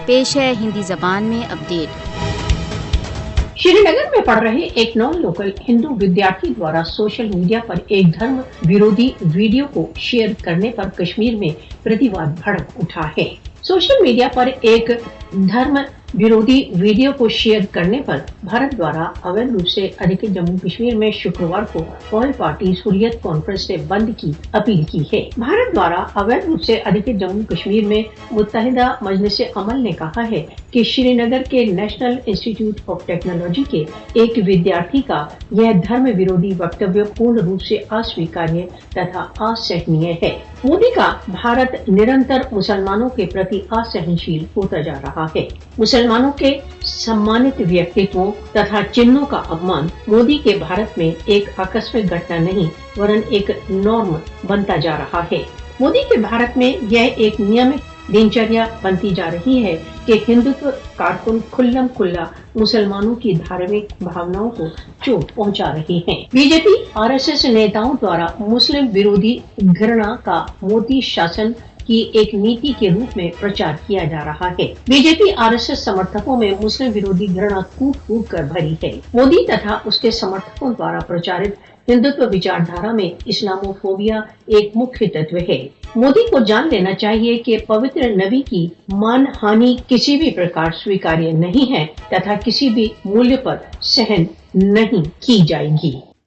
पेश है हिंदी जबान में अपडेट। श्रीनगर में पढ़ रहे एक नॉन लोकल हिंदू विद्यार्थी द्वारा सोशल मीडिया पर एक धर्म विरोधी वीडियो को शेयर करने पर कश्मीर में प्रतिवाद भड़क उठा है। सोशल मीडिया पर एक धर्म विरोधी वीडियो को शेयर करने पर भारत द्वारा अवैध रूप से अधिकृत जम्मू कश्मीर में शुक्रवार को ऑल पार्टी हुर्रियत कॉन्फ्रेंस से बंद की अपील की है। भारत द्वारा अवैध रूप से अधिकृत जम्मू कश्मीर में मुत्तहिदा मजलिस अमल ने कहा है कि श्रीनगर के नेशनल इंस्टीट्यूट ऑफ टेक्नोलॉजी के एक विद्यार्थी का यह धर्म विरोधी वक्तव्य पूर्ण रूप से अस्वीकार्य तथा असहनीय है। मोदी का भारत निरंतर मुसलमानों के प्रति असहनशील होता जा रहा है। मुसलमानों के सम्मानित व्यक्तित्वों तथा चिन्हों का अपमान मोदी के भारत में एक आकस्मिक घटना नहीं वरन एक नॉर्म बनता जा रहा है। मोदी के भारत में यह एक नियमित दिनचर्या बनती जा रही है कि हिंदुत्व कारकुन खुल्लम खुल्ला मुसलमानों की धार्मिक भावनाओं को चोट पहुंचा रही हैं। बीजेपी आरएसएस नेताओं द्वारा मुस्लिम विरोधी घृणा का मोदी शासन की एक नीति के रूप में प्रचार किया जा रहा है। बीजेपी आरएसएस समर्थकों में मुस्लिम विरोधी घृणा कूट कूट कर भरी है। मोदी तथा उसके समर्थकों द्वारा प्रचारित हिंदुत्व विचारधारा में इस्लामोफोबिया एक मुख्य तत्व है। मोदी को जान लेना चाहिए कि पवित्र नबी की मान हानि किसी भी प्रकार स्वीकार्य नहीं है तथा किसी भी मूल्य पर सहन नहीं की जाएगी।